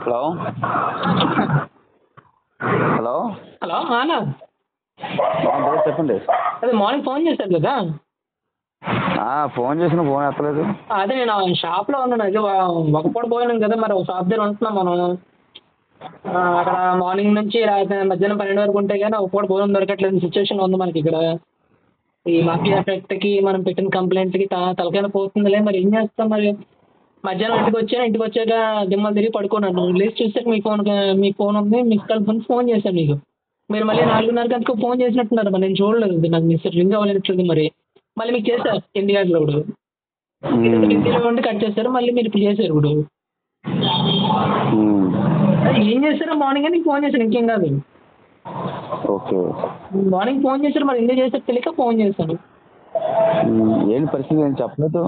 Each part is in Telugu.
హలో చెప్పండి. హలో హలో అన్న, బ్రదర్ చెప్పండి. అదే మార్నింగ్ ఫోన్ చేశారు కదా. ఫోన్ చేసిన ఫోన్ ఎత్తలేదు. అదే నేను షాప్లో ఉన్నాను. అదే ఒక పూట పోయినాం కదా, మరి ఒక షాప్ దగ్గర ఉంటున్నాం మనం. అక్కడ మార్నింగ్ నుంచి రాత్రి మధ్యాహ్నం 12 వరకు ఉంటే కానీ ఒక పూట భోజనం దొరకట్లేదు సిచ్యువేషన్ ఉంది మనకి ఇక్కడ. ఈ మాఫియా ఎఫెక్ట్కి మనం పెట్టిన కంప్లైంట్కి తలకైనా పోతుందిలే, మరి ఏం చేస్తాం మరి. మధ్యాహ్నం ఇంటికి వచ్చాక దిమ్మలు తిరిగి పడుకున్నాను. లేచి చూస్తే మీ ఫోన్ ఉంది, మిస్ కాల్ ఫోన్ చేశాను మీకు. మీరు మళ్ళీ 4:30 గంటకు ఫోన్ చేసినట్టున్నారు, మరి నేను చూడలేదు, నాకు మిస్ రింగ్ అవ్వలేట్లేదు. మళ్ళీ మీకు చేశారు 8 గంటలు ఇప్పుడు. బిజీలో ఉండి కట్ చేశారు, మళ్ళీ మీరు ఇప్పుడు చేశారు ఇప్పుడు. అదే ఏం చేశారో మార్నింగ్ నీకు ఫోన్ చేశాను, ఇంకేం కాదు. ఓకే. మార్నింగ్ ఫోన్ చేశారు, మరి ఎందుకు చేశారు తెలియక ఫోన్ చేశాను. ఏంటి పరిస్థితి, ఏం చెప్పలేదు.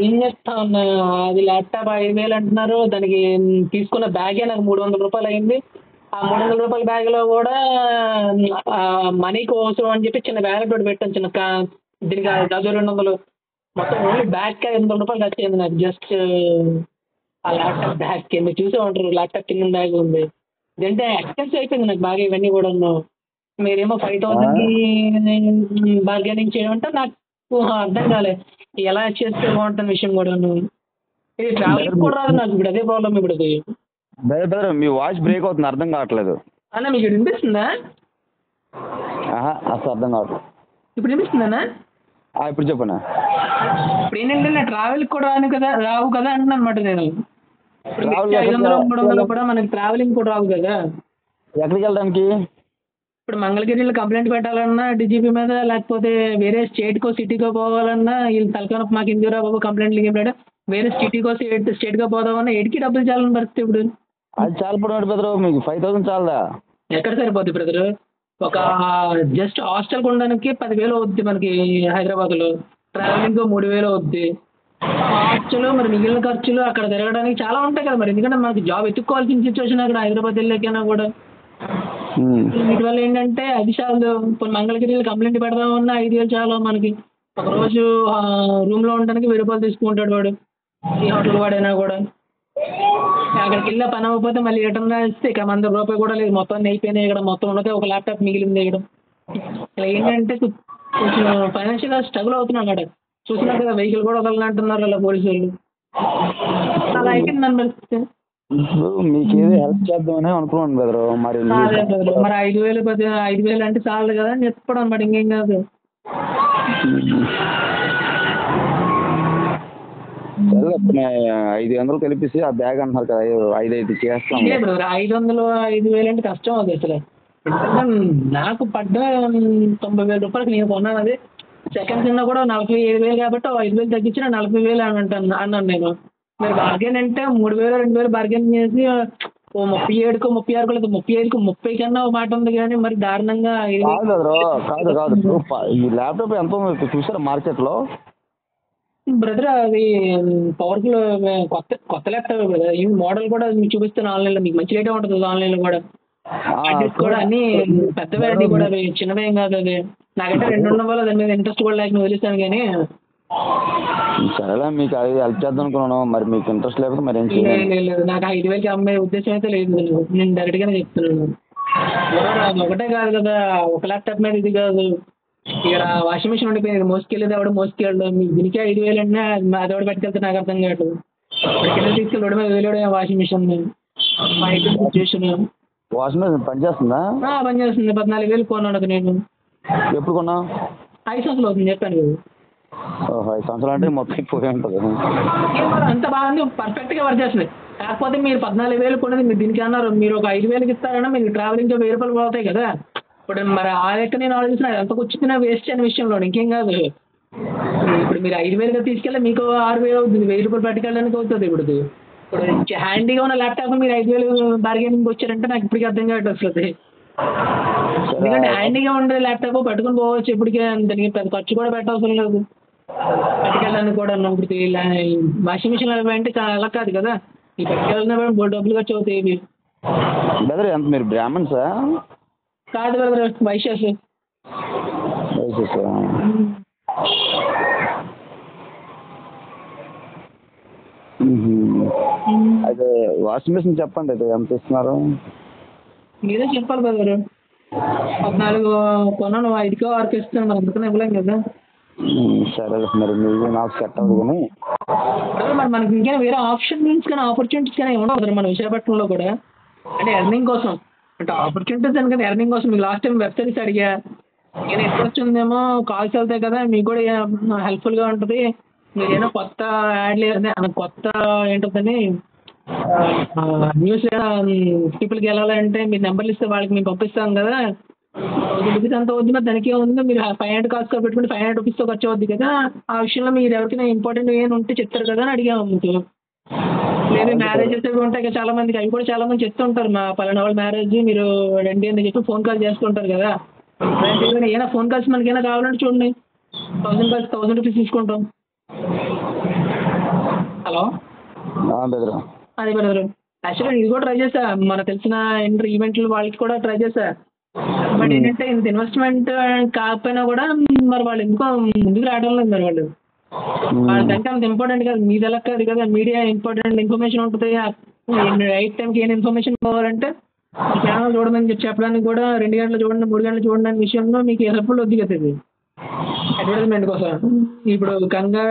ఏం చేస్తా ఉన్నా, అది ల్యాప్టాప్ 5,000 అంటున్నారు. దానికి తీసుకున్న బ్యాగే నాకు 300 రూపాయలు అయింది. ఆ 300 రూపాయల బ్యాగ్లో కూడా మనీకి అవసరం అని చెప్పి చిన్న బ్యాగ్ ఒకటి పెట్టాను, దీనికి 200 మొత్తం ఓన్లీ బ్యాగ్కి 500 రూపాయలు ఖర్చు అయింది నాకు. జస్ట్ ఆ ల్యాప్టాప్ బ్యాగ్ కింద చూసే ఉంటారు, ల్యాప్టాప్ కింద బ్యాగ్ ఉంది. ఇదంటే ఎక్స్పెన్సివ్ అయిపోయింది నాకు బాగా ఇవన్నీ కూడా. మీరేమో 5,000కి బార్గెనింగ్ చేయమంటే నాకు అర్థం కాలేదు ఎలా చేస్తే బాగుంటుంది విషయం కూడా. ఇది ట్రావెలింగ్ కూడా రాదు నాకు, ఇప్పుడు అదే ప్రాబ్లం ఇప్పుడు. అది బ్రదర్ మీ వాయిస్ బ్రేక్ అవుతుంది, అర్థం కావట్లేదు. అన్న మీకు వినిపిస్తుందా? అసలు అర్థం కావట్లేదు. ఇప్పుడు వినిపిస్తుందన్నా? ఇప్పుడు చెప్పనా. ఇప్పుడు ఏంటంటే నా ట్రావెల్కి కూడా రావు కదా అంటున్నాను అనమాట నేను. ఇప్పుడు 500 ట్రావెల్ 300 కూడా మనకి ట్రావెలింగ్ కూడా రావు కదా. ఎక్కడికి వెళ్ళడానికి? ఇప్పుడు మంగళగిరిలో కంప్లైంట్ పెట్టాలన్నా డీజీపీ మీద, లేకపోతే వేరే స్టేట్కో సిటీకో పోవాలన్నా వీళ్ళు తలకాన మాకు ఇందిరా బాబు కంప్లైంట్లు ఏం వేరే సిటీకో స్టేట్గా పోదామన్నా ఎడికి డబ్బులు చాలని పరిస్థితి ఇప్పుడు. అది చాలా పడినాడు బ్రదర్, మీకు 5,000 చాలదా? ఎక్కడ సరిపోద్ది బ్రదర్? ఒక జస్ట్ హాస్టల్ కొనడానికి 10,000 అవుద్ది మనకి హైదరాబాద్లో. ట్రావెలింగ్ 3,000 అవుద్ది. హాస్టల్ మరి మిగిలిన ఖర్చులు అక్కడ తిరగడానికి చాలా ఉంటాయి కదా మరి. ఎందుకంటే మనకి జాబ్ ఎత్తుక్కోవాల్సిన సిచ్యువేషన్ అక్కడ హైదరాబాద్ వెళ్ళాకైనా కూడా. వీటి వల్ల ఏంటంటే అది చాలు. ఇప్పుడు మంగళగిరిలో కంప్లైంట్ పెడదామన్నా 5,000 చాలు మనకి. ఒక రోజు రూమ్లో ఉండడానికి 1,000 రూపాయలు తీసుకుంటాడు వాడు, ఈ హోటల్ వాడైనా కూడా. అక్కడికి వెళ్ళా పని అవ్వకపోతే మళ్ళీ రిటర్న్ రాస్తే ఇక 100 రూపాయలు కూడా లేదు, మొత్తం అయిపోయినాయి ఇక్కడ. మొత్తం ఉన్నదే ఒక ల్యాప్టాప్ మిగిలింది ఇక్కడ. ఇలా ఏంటంటే కొంచెం ఫైనాన్షియల్గా స్ట్రగుల్ అవుతున్నాను అన్నమాట. చూసినా కదా వెహికల్ కూడా వదలనంటున్నారు అలా పోలీసు వాళ్ళు. అలా అయిపోయింది దాని పరిస్థితి. మీకు ఏదో హెల్ప్ చేద్దామని అనుకున్నాను బ్రదర్. మరి అదే బ్రదర్, మరి 5,000 అంటే చాలు కదా అని చెప్పడం అనమాట, ఇంకేం కాదు. సరే 500 కలిపేసి ఆ బ్యాగ్ అంటున్నారు కదా, 5,500 చేస్తాం. ఇదే బ్రదర్ 500 5,000 అంటే కష్టం అవుతుంది అసలు. ఎందుకంటే నాకు పడ్డ 90,000 రూపాయలకి నేను కొన్నాను. అది సెకండ్స్ ఉన్నా కూడా 47,000 కాబట్టి 5,000 తగ్గించిన 40,000 అని అన్నాను నేను. మీరు బార్గెన్ అంటే 3,000 2,000 బార్గెన్ చేసి ఓ 37కో 36కో లేదు 35కో 30 కన్నా ఒక మాట ఉంది, కానీ మరి దారుణంగా కాదు ఈ ల్యాప్టాప్ ఎంత ఉంది చూసారా మార్కెట్లో? బ్రదర్ అది పవర్ఫుల్ కొత్త ల్యాప్టాప్ బ్రదర్. ఈ మోడల్ కూడా మీకు చూపిస్తాను ఆన్లైన్లో, మీకు మంచి రేటే ఉంటుంది ఆన్లైన్లో కూడా. డిస్క్ కూడా అన్ని పెద్దవే అన్ని కూడా, అవి చిన్నవేం కాదు. అది నాకంటే 2 ఉండడం వల్ల దాని మీద ఇంట్రెస్ట్ కూడా లేక వదిలేస్తాను. కానీ సరేలే, మీకు అది హెల్ప్ చేద్దాం అనుకున్నాను. మరి మీకు ఇంట్రెస్ట్ లేకపోతే మరి ఏం చేయాలి? లేదు, నాకు 5,000కి అమ్మే ఉద్దేశం అయితే లేదు. నేను డైరెక్ట్గానే చెప్తున్నాను. ఒకటే కాదు కదా, ఒక ల్యాప్టాప్ మీద ఇది కాదు. ఇక్కడ వాషింగ్ మిషన్ ఉండిపోయింది, మోసుకెళ్ళేది ఎవడు మోసుకెళ్ళడు. మీకు దీనికే 5,000 అంటే అది ఎవడు పెట్టుకెళ్తే నాకు అర్థం కాదు. ఇప్పుడు కింద తీసుకెళ్ళి మీద వేలేడు washing machine situation. Washing machine పనిచేస్తుందా? పనిచేస్తుంది. 14,000 కొన్నాను నేను. ఎప్పుడు కొన్నా? 5 సంవత్సరాలు అవుతుంది చెప్పాను కదా. 5 సంవత్సరాలు అంటే మొత్తం పోయి ఉంటుంది. అంత బాగుంది, పర్ఫెక్ట్గా వర్క్ చేస్తుంది. కాకపోతే మీరు 14,000 కొనేది మీరు దీనికి అన్నారు. మీరు ఒక 5,000కి ఇస్తారన్నా మీకు ట్రావెలింగ్తో 1,000 రూపాయలు పోతాయి కదా. ఇప్పుడు మరి ఆ లెక్క నేను ఆలోచిస్తున్నా, ఎంత వచ్చింది వేస్ట్ అయిన విషయంలో, ఇంకేం కాదు. ఇప్పుడు మీరు 5,000గా తీసుకెళ్ళి మీకు 6,000 అవుతుంది, 1,000 రూపాయలు పట్టుకెళ్ళడానికి అవుతుంది. ఇప్పుడు హ్యాండీగా ఉన్న ల్యాప్టాప్ మీరు 5,000 బార్గెనింగ్ వచ్చారంటే నాకు ఇప్పటికీ అర్థం కావట్లేదు వస్తుంది. ఎందుకంటే హ్యాండీగా ఉండే ల్యాప్టాప్ పట్టుకొని పోవచ్చు ఇప్పటికే, దానికి పెద్ద ఖర్చు కూడా పెట్టవసరం లేదు పట్టుకెళ్ళడానికి కూడా. ఇప్పుడు వాషింగ్ మిషన్ అంటే అలా కాదు కదా, ఈ పట్టుకెళ్ళిన డబ్బులు ఖర్చు అవుతాయి. బ్రదర్ ఎంత మీరు బ్రాహ్మణ్సా? కాదు బ్రదర్, వైశ్యాస్. అయితే వాషింగ్ మిషన్ చెప్పండి, అయితే ఎంత ఇస్తున్నారు? మీరే చెప్పాలి బ్రదర్. 14 కొన్నాను, 5కో 6కో ఇస్తాను, మరి అందుకని ఇవ్వలేం కదా. సరే మరి మీరు నాకు సెట్ అవ్వదు కానీ. బ్రదర్ మరి మనకి ఇంకా వేరే ఆప్షన్స్ కానీ ఆపర్చునిటీస్ కానీ ఉండవు బ్రదర్ మన విశాఖపట్నంలో కూడా, అంటే ఎర్నింగ్ కోసం. అంటే ఆపర్చునిటీస్ అని కదా, ఎర్నింగ్ కోసం. మీకు లాస్ట్ టైం వెబ్ సిరీస్ అడిగా, నేను ఇంట్రెస్ట్ ఉందేమో కాల్స్ వెళ్తాయి కదా, మీకు కూడా హెల్ప్ఫుల్గా ఉంటుంది. మీరు ఏమైనా కొత్త యాడ్ లేదు, కొత్త ఏంటంటే న్యూస్ పీపుల్కి వెళ్ళాలంటే మీరు నెంబర్లు ఇస్తే వాళ్ళకి మేము పంపిస్తాం కదా. 1000 రూపీస్ అంత అవుద్ది, మరి దానికి ఏముంది, మీరు 500 కాస్ట్ పెట్టుకుంటే 500 రూపీస్తో ఖర్చు అవుద్ది కదా. ఆ విషయంలో మీరు ఎవరికైనా ఇంపార్టెంట్ ఏమైనా ఉంటే చెప్తారు కదా అని అడిగాము మీకు. లేదు మ్యారేజెస్ అవి ఉంటాయి కదా చాలా మందికి, అవి కూడా చాలా మంది చెప్తుంటారు, మా పలానా వాళ్ళ మ్యారేజ్ మీరు రండి అని చెప్పి ఫోన్ కాల్ చేస్తుంటారు కదా. ఏమైనా ఫోన్ కాల్స్ మనకైనా కావాలంటే చూడండి, 1000 కాల్స్ 1000 రూపీస్ తీసుకుంటాం. హలో బెదరు. అదే బ్రదర్, యాక్చువల్గా ఇది కూడా ట్రై చేశా, మన తెలిసిన ఈవెంట్లు వాళ్ళకి కూడా ట్రై చేశా. బట్ ఏంటంటే ఇంత ఇన్వెస్ట్మెంట్ కాకపోయినా కూడా మరి వాళ్ళు ఎందుకో ముందుకు రావడం లేదు. మరి వాళ్ళకంటే అంత ఇంపార్టెంట్ కాదు, మీది ఎలా కాదు కదా, మీడియా ఇంపార్టెంట్ ఇన్ఫర్మేషన్ ఉంటుంది. రైట్ టైంకి ఏం ఇన్ఫర్మేషన్ కావాలంటే ఛానల్ చూడమని చెప్పడానికి కూడా 2 గంటలు చూడండి 3 గంటలు చూడండి అనే విషయంలో మీకు హెల్ప్ఫుల్ వద్దు కదా ఇది అడ్వర్టైజ్మెంట్ కోసం. ఇప్పుడు గంగా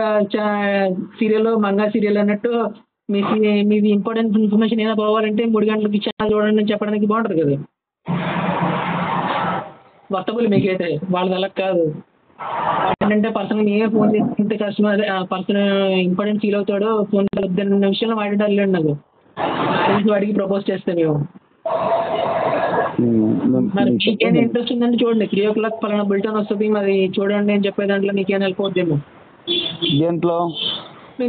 సీరియల్ మంగా సీరియల్ అన్నట్టు మీది ఇంపార్టెంట్ ఇన్ఫర్మేషన్ ఏమైనా పోవాలంటే 3 గంటలకి ఛానల్ చూడండి అని చెప్పడానికి బాగుంటుంది కదా. వర్తబుల్ మీకైతే, వాళ్ళది అలా కాదు. ఏంటంటే పర్సన్ ఏమే ఫోన్ చేసుకుంటే కస్టమర్ పర్సన్ ఇంపార్టెంట్ ఫీల్ అవుతాడో ఫోన్ వద్దన్న విషయంలో వాడేటారు నాకు మ్యారేజ్ వాడికి ప్రపోజ్ చేస్తే మేము. మరి మీకేమైనా ఇంట్రెస్ట్ ఉందంటే చూడండి, 3 o'clock పలానా బులెటిన్ వస్తుంది, మరి చూడండి అని చెప్పే దాంట్లో మీకేమైనా హెల్ప్ అవుతుందేమో. దేంట్లో?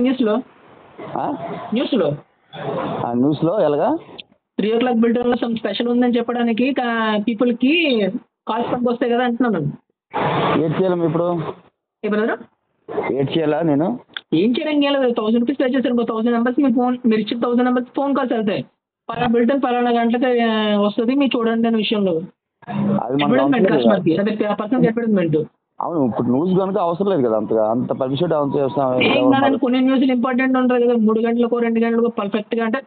న్యూస్లో. న్యూస్లో ఎలాగా? 3 o'clock బులెటిన్లో సమ్ స్పెషల్ ఉందని చెప్పడానికి పీపుల్కి కాల్స్ పనికి వస్తాయి కదా అంటున్నాను. ఏడ్ చేయాలి ఇప్పుడు? ఏ బ్రదర్ ఏడ్ చేయాలా నేను? ఏం చేయడానికి లేదు, 1000 రూపీస్ పే చేశారు, 1000 నెంబర్స్ మీ ఫోన్, మీరు ఇచ్చిన 1000 నెంబర్స్ ఫోన్ కాల్స్ వెళ్తాయి. పలానా బులెటిన్ పలానా గంటలకి వస్తుంది, మీరు చూడండి అనే విషయంలో అడ్వర్టైజ్మెంట్ కస్టమర్కి, అదే పర్సనల్ అడ్వర్టైజ్మెంట్. అవును, ఇప్పుడు న్యూస్ కనుక అవసరం లేదు కదా, అంత పబ్లిసిటీ ఏం కాదండి, కొన్ని న్యూస్లు ఇంపార్టెంట్ ఉంటుంది కదా, 3 గంటలకు 2 గంటలకు పర్ఫెక్ట్గా, అంటే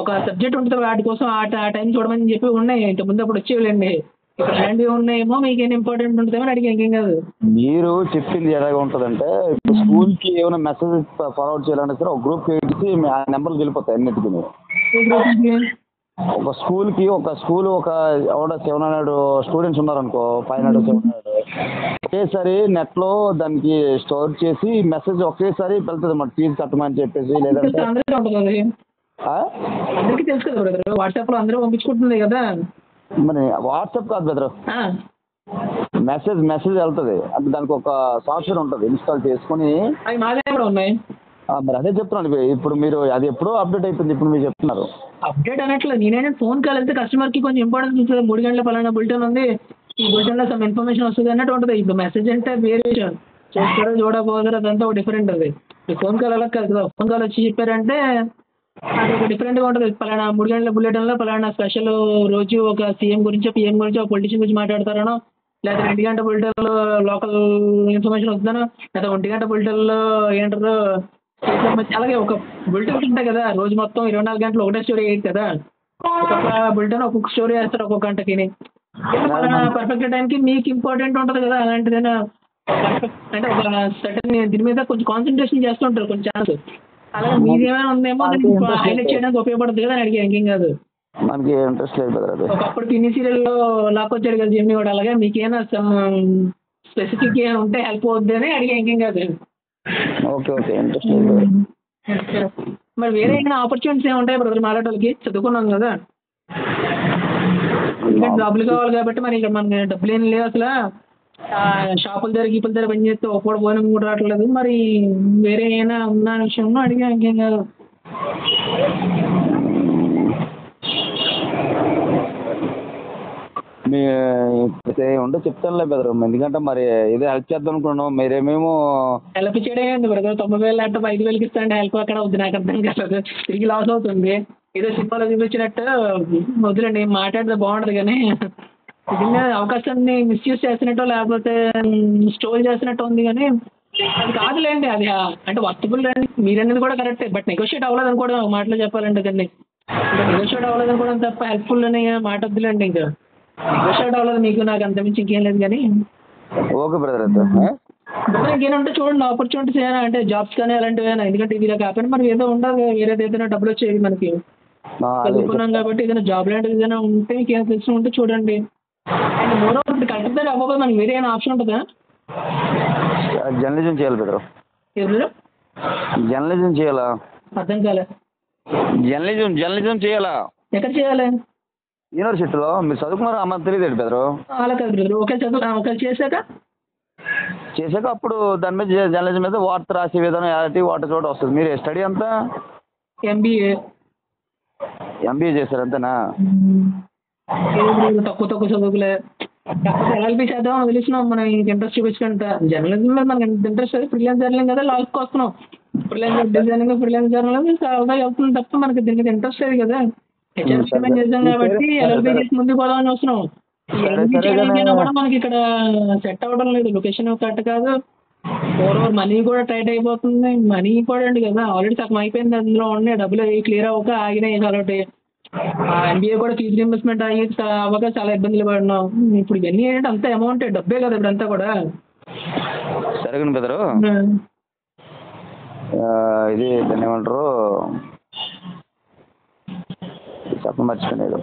ఒక సబ్జెక్ట్ ఉంటుంది వాటి కోసం ఆ టైం చూడమని చెప్పి ఉన్నాయి. ఇంతకుముందు అప్పుడు వచ్చేవాళ్ళండి, ఇప్పుడు అలాంటివి ఉన్నాయేమో, మీకేం ఇంపార్టెంట్ ఉంటుందేమో అడిగి ఇంకేం కాదు. మీరు చెప్పింది ఎలాగ ఉంటుందంటే, ఇప్పుడు స్కూల్కి ఏమైనా మెసేజ్ ఫార్వర్డ్ చేయాలంటే సరే ఒక గ్రూప్ వేసి ఆ నెంబర్లు వెళ్ళిపోతాయి అన్నిటికీ. ఒక స్కూల్కి ఒక 700 స్టూడెంట్స్ ఉన్నారనుకో, 500 700 ఒకేసారి నెట్లో దానికి స్టోర్ చేసి మెసేజ్ ఒకేసారి వెళ్తుంది అన్నమాట, ఫీజు కట్టమని చెప్పేసి. లేదంటే అందరికీ తెలుసు కదా బ్రదర్, వాట్సాప్లో అందరూ పంపించుకుంటుంది కదా. మరి వాట్సాప్ కాదు బ్రదర్, మెసేజ్ వెళ్తుంది అంటే దానికి ఒక సాఫ్ట్వేర్ ఉంటుంది, ఇన్స్టాల్ చేసుకుని. అవి మా దగ్గర కూడా ఉన్నాయి. మరి అదే చెప్తున్నాను, ఇప్పుడు మీరు అది ఎప్పుడో అప్డేట్ అయిపోయింది, ఇప్పుడు మీరు చెప్తున్నారు. అప్డేట్ అనట్లేదు, నేనైనా ఫోన్ కాల్ వెళ్తే కస్టమర్కి కొంచెం ఇంపార్టెన్స్ ఉంటుంది. 3 గంటల పలానా బులెటిన్ ఉంది, ఈ బులెటిన్లో సమ్ ఇన్ఫర్మేషన్ వస్తుంది అన్నట్టు ఉంటుంది. ఇప్పుడు మెసేజ్ అంటే వేరే విషయం, చేస్తారో చూడకపోతారో అదంతా ఒక డిఫరెంట్. అది ఫోన్ కాల్ అలా కాదు కదా, ఫోన్ కాల్ వచ్చి చెప్పారంటే అది ఒక డిఫరెంట్గా ఉంటుంది. పలానా 3 గంటల బులెటిన్లో పలానా స్పెషల్ రోజు ఒక సీఎం గురించో పిఎం గురించో ఒక పొలిటీషియన్ గురించి మాట్లాడతారనో, లేదా 2 గంటల బులెటిన్లో లోకల్ ఇన్ఫర్మేషన్ వస్తుందనో, లేదా 1 గంట బులెటిన్లో ఏంటారు అలాగే ఒక బులెటిన్స్ ఉంటాయి కదా, రోజు మొత్తం 24 గంటలు ఒకటే స్టోరీ వేయదు కదా, ఒక్కొక్క బులెటిన్ ఒక్కొక్క స్టోరీ వేస్తారు ఒక్కొక్క గంటకి. పర్ఫెక్ట్ టైంకి మీకు ఇంపార్టెంట్ ఉంటుంది కదా, అలాంటిదైనా అంటే ఒక సర్టన్ దీని మీద కొంచెం కాన్సన్ట్రేషన్ చేస్తుంటారు కొన్ని ఛానల్స్. అలాగే మీది ఏమైనా ఉందేమో హైలైట్ చేయడానికి ఉపయోగపడుతుంది కదా అని అడిగా, ఇంకేం కాదు. మనకి ఇంట్రెస్ట్ లేదు కదా. ఒకప్పుడు పిన్ని సీరియల్లో లాక్కొచ్చాడు కదా జెమిని కూడా, అలాగే మీకేమైనా స్పెసిఫిక్ ఏమైనా ఉంటే హెల్ప్ అవుద్ది అని అడిగా, ఇంకేం కాదు. ఓకే ఇంట్రెస్ట్ లేదు. మరి వేరే ఏమైనా ఆపర్చునిటీస్ ఏమి ఉంటాయి బ్రదర్ మాట్లాడటానికి? చదువుకున్నాం కదా, డబ్బులు కావాలి కాబట్టి మరి ఇక్కడ మనకి డబ్బులు ఏం లేవు అసలు. షాపుల దగ్గర గీపుల దగ్గర పని చేస్తే ఒక్కడు పోయిన కూడా రావట్లేదు. మరి వేరే ఏమైనా ఉన్న విషయంలో అడిగా, ఇంకేం కాదు. మీ ఉంటే చెప్తానులే బెదరు, ఎందుకంటే మరి ఏదో హెల్ప్ చేద్దాం అనుకున్నాం, మీరేమేమో హెల్ప్ చేయడం బ్రదర్. 90,000 ల్యాప్టాప్ 5,000కి ఇస్తాంటే హెల్ప్ అక్కడ వద్దు, నాకు అర్థం కాలేదు. తిరిగి లాస్ అవుతుంది. ఏదో సినిమాలో చూపించినట్టు వద్దులండి, మాట్లాడితే బాగుంటుంది కానీ నిజంగా అవకాశాన్ని మిస్యూజ్ చేస్తున్నట్టు లేకపోతే స్టోల్ చేస్తున్నట్టు ఉంది. కానీ అది కాదులేండి, అది అంటే వర్తబుల్ అండి, మీరన్నది కూడా కరెక్టే. బట్ నెగోషియేట్ అవ్వలేదు అనుకోవడం ఒక మాటలో చెప్పాలంటే దాన్ని. ఇంకా నెగోషియేట్ అవ్వలేదు అనుకోవడం తప్ప హెల్ప్ఫుల్ అనే మాట వద్దులేండి. ఇంకా నెగోషియేట్ అవ్వలేదు మీకు నాకు అంతమించి ఇంకేం లేదు కానీ. ఓకే బ్రదర్ అయితే. బ్రదర్ ఇంకేనంటే చూడండి ఆపర్చునిటీస్ ఏమైనా అంటే జాబ్స్ కానీ అలాంటివి ఏమైనా, ఎందుకంటే ఇది కాకుండా మనం ఏదో ఉండాలి, వేరేది ఏదైనా డబ్బులు వచ్చేది మనకి. అదే చదువుకున్నాం కాబట్టి ఏదైనా జాబ్ లాంటిది ఏదైనా ఉంటే మీకు ఏమైనా తెలిసి ఉంటే చూడండి. అండ్ మోర్ ఓవర్ ఇప్పుడు కలెక్టర్ అవ్వకపోతే మనకి వేరే ఏమైనా ఆప్షన్ ఉంటుందా? జర్నలిజం చేయాలి బ్రదర్. ఎవరు జర్నలిజం చేయాలా? అర్థం కాలే. జర్నలిజం చేయాలా? ఎక్కడ చేయాలి? యూనివర్సిటీలో. మీరు చదువుకున్నారా అమ్మ తెలియదు బ్రదరు. అలా కాదు బ్రదర్, ఒకవేళ చేశాక అప్పుడు దాని మీద జర్నలిజం మీద వార్త రాసే విధానం యాక్టివ్ వాటర్ చోట వస్తుంది. మీరు స్టడీ అంతా ఎంబీఏ చేశారు అంతేనా? తక్కువ చదువుకులే. ఎల్ఎల్బి చేద్దాం తెలిసినాం, మనం ఇంక ఇంట్రెస్ట్ చూపించుకుంటా జర్నలిజం మీద మనకి ఎంత ఇంట్రెస్ట్ అయితే ఫ్రీలాన్స్ జర్నలింగ్ కదా లాస్ట్కి వస్తున్నాం. ఫ్రీలాన్స్ డిజైనింగ్ ఫ్రీలాన్స్ జర్నలింగ్ చాలా వెళ్తుంది తప్ప మనకి దీని మీద ఇంట్రెస్ట్ లేదు కదా. హెచ్ఆర్సీ చేద్దాం కాబట్టి ఎల్ఎల్బి చేసి ముందుకు పోదామని వస్తున్నాం. ఎల్ఎల్బి చేయడానికైనా కూడా మనకి ఇక్కడ సెట్ అవ్వడం లేదు, లొకేషన్ కరెక్ట్ కాదు. ఓవర్ మనీ కూడా టైట్ అయిపోతుంది. మనీ ఇంపార్టెంట్ కదా, ఆల్రెడీ సగం అయిపోయింది అందులో ఉన్నాయి డబ్బులు క్లియర్ అవ్వక ఆగినాయి కాబట్టి. ఎంబీఏ కూడా ఫీజు రీయింబర్స్మెంట్ అవ్వక చాలా ఇబ్బందులు పడినాం. ఇప్పుడు ఇవన్నీ ఏంటంటే అంత అమౌంట్ డబ్బే కదా ఇప్పుడు అంతా కూడా. సరేగా బ్రదరు, ఇది దాన్ని ఏమంటారు చెప్ప మర్చిపోయాడు.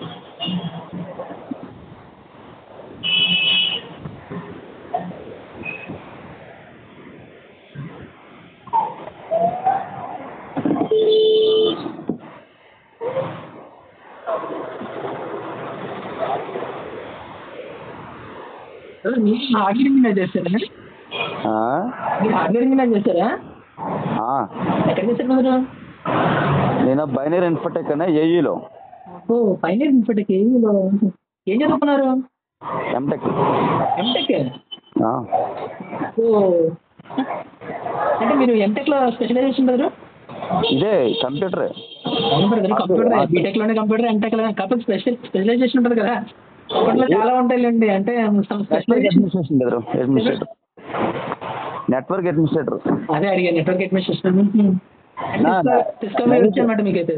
మీరు హార్డ్వేర్ ఇంజనీర్ చేస్తారా? మీరు హార్డ్వేర్ ఇంజనీర్ చేస్తారా? ఎక్కడ చేస్తారు మీరు? నేను బైనరీ ఇన్ఫోటెక్ అనే ఏఈలో. ఓ బైనరీ ఇన్ఫోటెక్ ఏఈలో ఏం చదువుకున్నారు? ఎంటెక్. ఓ అంటే మీరు ఎంటెక్లో స్పెషలైజేషన్ బ్రదరు? ఇదే కంప్యూటరే. అవును బ్రదర్, కంప్యూటర్ బీటెక్లోనే కంప్యూటర్, ఎంటెక్లో కాకపోతే స్పెషలైజేషన్ ఉంటుంది కదా. కంప్యూటర్లో చాలా ఉంటాయిలేండి. అంటే administration brother, administrator, network administrator. అదే అడిగా, నెట్వర్క్ అడ్మినిస్ట్రేషన్. వచ్చానమాట మీకైతే.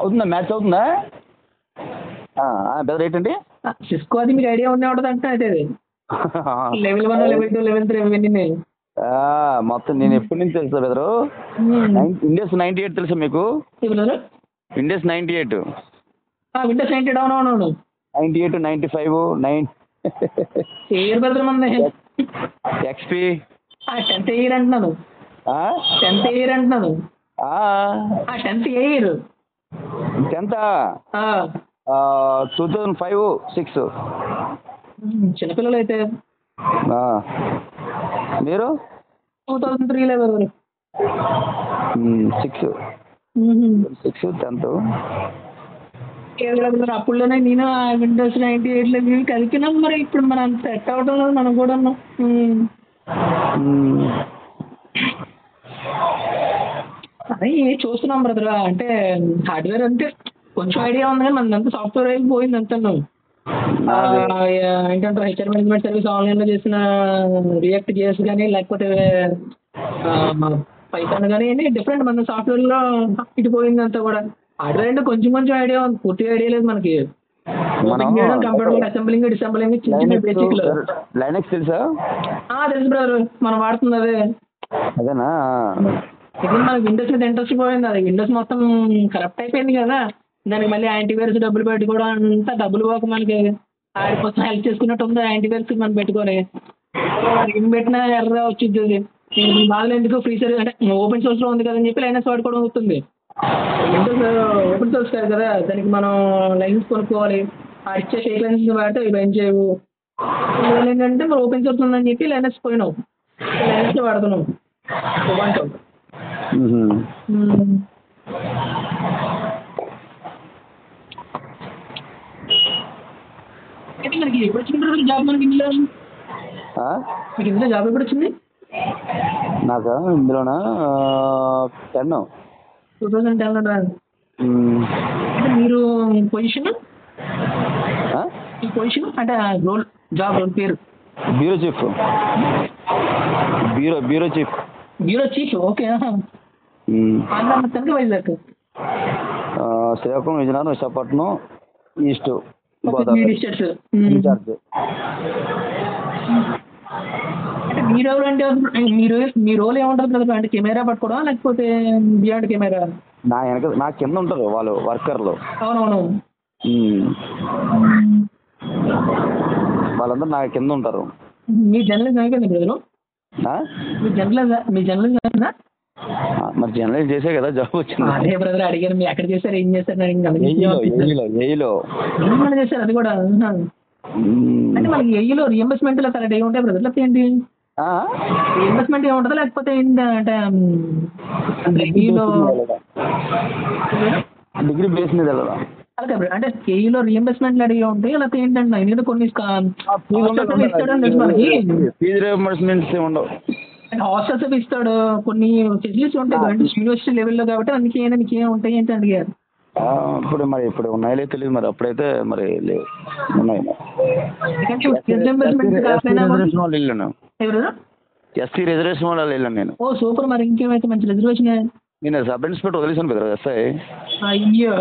అవుతుందా? మ్యాచ్ అవుతుందా బ్రదర్? ఏంటండి సిస్కో అది మీకు ఐడియా ఉండే ఉంటుంది అంటే అయితే లెవెల్ 1 లెవెల్ 2 లెవెల్ 3 ఇవన్నీ మొత్తం నేను ఎప్పటి నుంచి తెలుసా బ్రదరు? విండోస్ 98 తెలుసా మీకు? విండోస్ 98. విండోస్ 98 అవునవునవును. 98 95 ఏ ఇయర్ బ్రదర్ మంది? ఎక్స్పీ 10th ఇయర్ అంటున్నాను. 10th ఇయర్ అంటున్నాను. 10th year 10th 2005 6. చిన్నపిల్లలు అయితే. మీరు 2003 బ్రదర్. 6 10th. అప్పుడులోనే నేను విండోస్ 98లో కలిపినాం. మరి ఇప్పుడు మనం సెట్ అవ్వడం లేదు మనం కూడా. అదే చూస్తున్నాం బ్రదర్. అంటే హార్డ్వేర్ అంటే కొంచెం ఐడియా ఉంది కానీ మనదంతా సాఫ్ట్వేర్ వైపు పోయింది అంతా. ఏంటంటారు హెచ్ఆర్ మేనేజ్మెంట్ సర్వీస్ ఆన్లైన్లో చేసిన రియాక్ట్ జేఎస్ కానీ లేకపోతే పైథాన్ కానీ డిఫరెంట్ మన సాఫ్ట్వేర్లో ఇటు పోయింది అంతా కూడా. హార్డ్వేర్ అంటే కొంచెం ఐడియా ఉంది, పూర్తిగా ఐడియా లేదు మనకి. కంప్యూటర్ అసెంబ్లింగ్ డిసెంబ్లింగ్ చిన్న చిన్న బేసిక్. లైనక్స్ తెలుసా? తెలుసు బ్రదర్, మనం వాడుతుంది అదేనా. ఇప్పుడు మనకి విండోస్ మీద ఇంట్రెస్ట్ పోయింది. అది విండోస్ మొత్తం కరప్ట్ అయిపోయింది కదా, దానికి మళ్ళీ యాంటీవైరస్ డబ్బులు పెట్టుకోవడం అంతా డబ్బులు పోక మనకి ఆడి కోసం హెల్ప్ చేసుకున్నట్టు ఉంది. యాంటీవైరస్ మనం పెట్టుకొని ఏం పెట్టినా ఎర్ర వచ్చింది. బాధలు ఎందుకు ఫ్రీ సర్వీస్ అంటే ఓపెన్ సోర్స్లో ఉంది కదని చెప్పి లైనక్స్ వాడుకోవడం అవుతుంది. విండోస్ ఓపెన్ సోర్స్ కాదు కదా, దానికి మనం లైసెన్స్ కొనుక్కోవాలి. ఆ ఇచ్చే ఫేక్ లైసెన్స్ వాడితే అవి బంద్ చేయవు. ఏంటంటే మనం ఓపెన్ సోర్స్ ఉందని చెప్పి లైనక్స్ పోయినాం, లైనక్స్ వాడుతున్నాం. అయితే మనకి ఎప్పుడు వచ్చింది జాబ్? మనకి ఇందులో మీకు ఇందులో జాబ్ ఎప్పుడు వచ్చింది? నాకు ఇందులోనా 2010 అంటే మీరు పొజిషన్ అంటే రోల్ జాబ్ రోల్ పేరు? Bureau chief. Bureau chief, okay. Andhra మొత్తానికి Vizag. Srikakulam, Vizianagaram, Visakhapatnam, east okay, Godavari distance. Incharge. అంటే మీ రోల్ అంటే మీరు మీ రోల్ ఏముంటుంది బ్రదర్? అంటే కెమెరా పట్టుకోవడం లేకపోతే బియాండ్ కెమెరా? నా కింద ఉంటారు వాళ్ళు వర్కర్లు. అవునవును. వాళ్ళందరూ నా కింద ఉంటారు. మీ జర్నలిజం అయిపోయింది బ్రదరు? మీ జర్నలిజం అయిపోయిందా? మరి జర్నలిస్ట్ చేసే కదా జాబ్ వచ్చింది. అదే బ్రదర్ అడిగారు, మీరు ఎక్కడ చేశారు, ఏం చేశారు ఏమన్నా చేశారు అది కూడా. అంటే మనకి ఏఈలో రియంబర్స్మెంట్ కరెక్ట్ ఏమి ఉంటాయి బ్రదర్? లేకపోతే ఏంటి రియంబర్స్మెంట్ ఏముంటుందా లేకపోతే ఏంటి అంటే ఏఈలో డిగ్రీ బేస్ మీద వెళ్ళదా? అలాగే అంటే ఏఈలో రియంబర్స్మెంట్ అడిగి ఉంటాయి లేకపోతే ఏంటంటే ఎందుకంటే కొన్ని ఫీజు రియంబర్స్మెంట్స్ ఉండవు. హాస్టల్స్ అవి ఇస్తాడు, కొన్ని ఫెసిలిటీస్ ఉంటాయి అంటే యూనివర్సిటీ లెవెల్లో కాబట్టి అందుకే మీకు ఏమి ఉంటాయి ఏంటి అడిగారు. ఇప్పుడు ఉన్నాయో తెలియదు, మరి అప్పుడైతే మరి లేవు, ఉన్నాయి. ఎస్సీ రిజర్వేషన్ వాళ్ళు వెళ్ళాను నేను. ఓ సూపర్, మరి ఇంకేమైతే మంచి రిజర్వేషన్. నేను సబ్ ఇన్స్పెక్టర్ వదిలేసాను కదా ఎస్ఐ. అయ్యో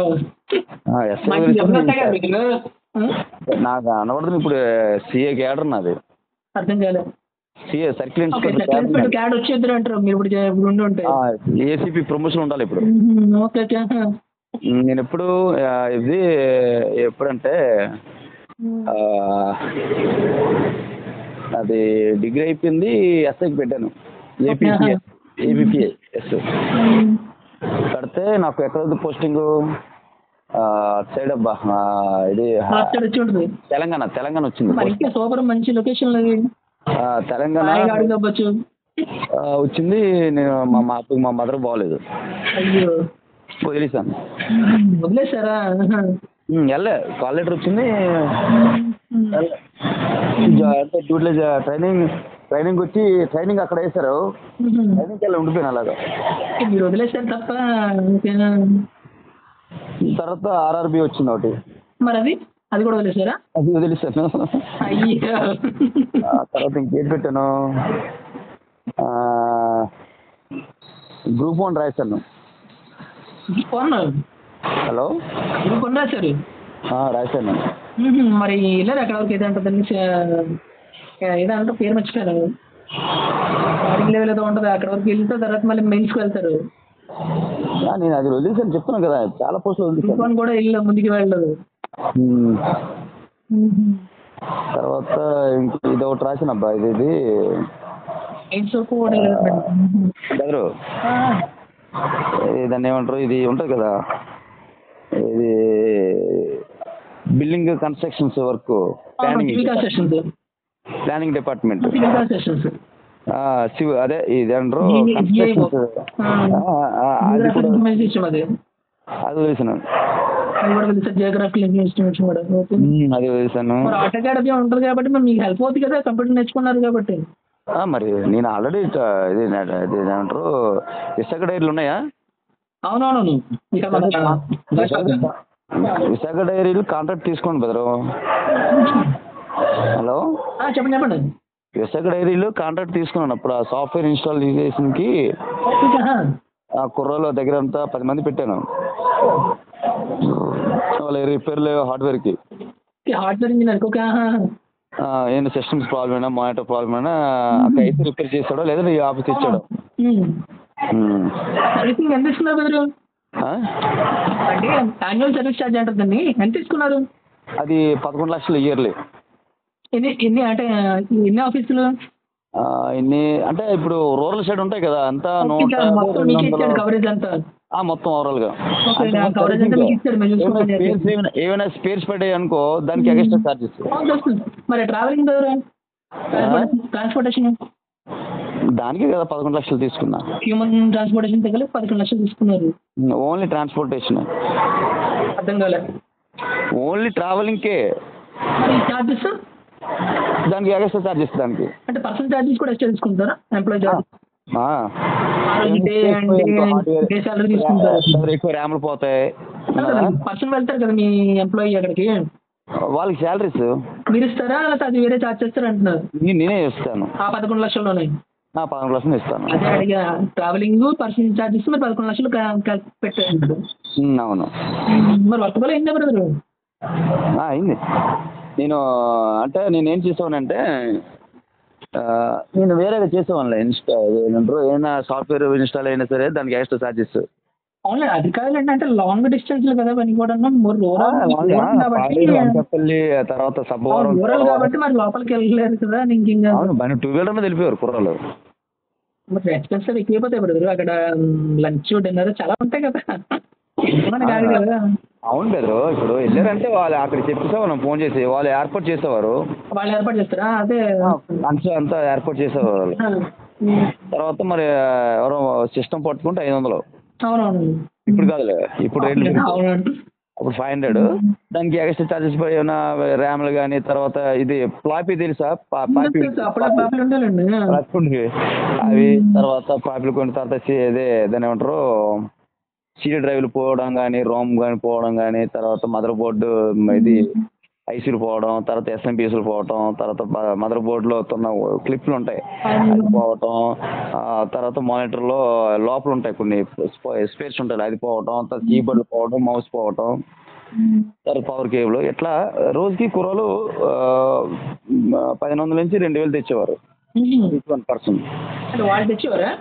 నాకు అనబడుతుంది ఇప్పుడు సిఏ క్యాడర్ నాది. అర్థం కాలేదు. సిఏ సర్కిల్ ఇన్స్పెక్టర్ క్యాడ్ వచ్చేద్దరు అంటారు మీరు ఇప్పుడు ఉండి ఉంటే. ఏసీపీ ప్రమోషన్ ఉండాలి ఇప్పుడు. ఓకే. నేను ఎప్పుడు ఇది ఎప్పుడంటే అది డిగ్రీ అయిపోయింది, ఎస్ఐకి పెట్టాను. ఏపీపీఎస్ కడితే నాకు ఎక్కడ పోస్టింగ్ సైడ్ అబ్బా ఇది తెలంగాణ వచ్చింది. సూపర్, మంచి లొకేషన్ తెలంగాణ వచ్చింది. నేను మా మదర్ బాగోలేదు, వదిలేసాను. వదిలేసారా? వెళ్ళే కాల్ లెటర్ వచ్చింది, డ్యూటీలో ట్రైనింగ్ వచ్చి ట్రైనింగ్ అక్కడ వేశారు. ట్రైనింగ్కి వెళ్ళి ఉండిపోయాను అలాగా. మీరు వదిలేసారు తప్ప. తర్వాత ఆర్ఆర్బి వచ్చింది ఒకటి, మరి అది కూడా వదిలేసారా? అది వదిలేసాను. తర్వాత ఇంకేం పెట్టాను, గ్రూప్ 1 రాశాను. హలో, గ్రూప్ 1 రాశారు? రాశాను. మరి వెళ్ళారు అక్కడ వరకు ఏదంటే ఏదంటే పేరు మర్చిపోయాను, స్టార్టింగ్ లెవెల్ ఏదో ఉంటుంది అక్కడ వరకు వెళ్తే తర్వాత మళ్ళీ మెయిన్స్కి వెళ్తారు. నేను అది వదిలేసాను చెప్తున్నాను కదా, చాలా పోస్టులు వదిలేసాను. గ్రూప్ 1 కూడా వెళ్ళలేదు, ముందుకు వెళ్ళలేదు. తర్వాత ఇది ఒకటి రాసిన అబ్బా, ఇది బెదరు, దాన్ని ఏమంటారు, ఇది ఉంటుంది కదా, ఇది building constructions work, planning department, అదే ఇది అంటారు కన్స్ట్రక్షన్స్. అది వదిలేసాను. అది వదిలేసాను. ఉంటుంది కాబట్టి మీకు హెల్ప్ అవుతుంది కదా, కంప్యూటర్ నేర్చుకున్నారు కాబట్టి. మరి నేను ఆల్రెడీ ఇది ఏమంటారు విశాఖ డైరీలు ఉన్నాయా? అవునవును, విశాఖ డైరీలు కాంట్రాక్ట్ తీసుకోండి బెదరు. హలో, చెప్పండి. విశాఖ డైరీలు కాంట్రాక్ట్ తీసుకున్నాను అప్పుడు. ఆ సాఫ్ట్వేర్ ఇన్స్టాలేషన్కి ఆ కుర్రోళ్ళ దగ్గర అంతా 10 మంది పెట్టాను. వాళ్ళ రిపేర్లు హార్డ్వేర్కి, ఏంటి సిస్టమ్స్ ప్రాబ్లం అయినా మానిటర్ ప్రాబ్లం అయినా అక్కడ అయితే రిపేర్ చేస్తాడో లేదా ఈ ఆఫీస్ ఇచ్చాడు. ఎంత ఇస్తున్నారు అంటే యాన్యువల్ సర్వీస్ ఛార్జ్ అంటుందండి, ఎంత తీసుకున్నారు? అది 11 లక్షలు ఇయర్లీ. ఎన్ని అంటే ఎన్ని ఆఫీసులు? ఎన్ని అంటే ఇప్పుడు రూరల్ సైడ్ ఉంటాయి కదా, అంతా కవరేజ్ అంతా మొత్తం ఓవరాల్ గా. ఏమైనా స్పేర్స్ పడ్డాయి అనుకో దానికి ఎక్స్ట్రా చార్జెస్. మరి ట్రావెలింగ్ ట్రాన్స్పోర్టేషన్ దానికి కదా 11 లక్షలు తీసుకున్నా. హ్యూమన్ ట్రాన్స్పోర్టేషన్ దగ్గర 11 లక్షలు తీసుకున్నారు. Only transportation. అర్థం కాలే. ఓన్లీ ట్రావెలింగ్కే చార్జెస్, దానికి ఎక్స్ట్రా చార్జెస్. దానికి అంటే పర్సనల్ చార్జెస్ కూడా ఎక్స్ట్రా తీసుకుంటారా? ఎంప్లాయీ చార్జెస్ ఎక్కువ ర్యాములు పోతాయి. పర్సన్ వెళ్తారు కదా మీ ఎంప్లాయీ అక్కడికి, వాళ్ళకి శాలరీస్ మీరు ఇస్తారా లేకపోతే అది వేరే చార్జ్ చేస్తారా అంటున్నారు? నేనే ఇస్తాను. ఆ 11 లక్షల్లోనే 11 లక్షలు ఇస్తాను. అదే అడిగా, ట్రావెలింగ్ పర్సనల్ ఛార్జెస్ మరి 11 లక్షలు కలిపి పెట్టారు. అవును. మరి వర్కబుల్ అయిందా బ్రదరు? అయింది. నేను అంటే నేనేం చేసేవానంటే నేను వేరేగా చేసేవాళ్ళే ఏమంటారు ఏదైనా సాఫ్ట్వేర్ ఇన్స్టాల్ అయినా సరే దానికి ఎక్స్ట్రా ఛార్జెస్. అవునులే, అది కాదులేండి, అంటే లాంగ్ డిస్టెన్స్ కదా పని కూడా అనకాపల్లి తర్వాత సబ్బవరం రూరల్ కాబట్టి మరి లోపలికి వెళ్ళలేరు కదా. ఇంకా అవును, బండి 2 వీలర్ మీద వెళ్ళిపోయారు కుర్రాళ్ళు. మరి ఎక్స్పెన్సివ్ ఎక్కువైపోతాయి బ్రదర్. అక్కడ లంచ్ డిన్నర్ చాలా ఉంటాయి కదా. కాదు కదా. అవును బెదరు, ఇప్పుడు వెళ్ళారంటే వాళ్ళు అక్కడ చెప్పేసేవాళ్ళం ఫోన్ చేసి, వాళ్ళు ఏర్పాటు చేసేవారు. వాళ్ళు ఏర్పాటు చేస్తారా? అదే అంతా ఏర్పాటు చేసేవారు. తర్వాత మరి ఎవరో సిస్టమ్ పట్టుకుంటే 500. అవునవును. ఇప్పుడు కాదులే, ఇప్పుడు రేట్లు అప్పుడు 500. దానికి ఎక్స్ట్రా ఛార్జెస్ ఏమైనా ర్యామ్లు కానీ, తర్వాత ఇది ఫ్లాపీ తెలుసా? అవి తర్వాత ఫ్లాపీలు కొన్ని తర్వాత ఇదే దాని ఏమంటారు సీడీ డ్రైవ్లు పోవడం కానీ, రోమ్ కానీ పోవడం కానీ, తర్వాత మదర్ బోర్డు ఇది ఐసీలు పోవడం, తర్వాత ఎస్ఎంపీసీలు పోవటం, తర్వాత మదర్ బోర్డులో ఉన్న క్లిప్లు ఉంటాయి అది పోవటం, తర్వాత మానిటర్లో లోపల ఉంటాయి కొన్ని స్పేర్స్ ఉంటాయి అది పోవటం, తర్వాత కీబోర్డ్ పోవడం, మౌస్ పోవటం, తర్వాత పవర్ కేబుల్, ఇట్లా రోజుకి కుర్రలు 1500 నుంచి 2000 తెచ్చేవారు 1 పర్సన్. వాళ్ళు తెచ్చేవారా?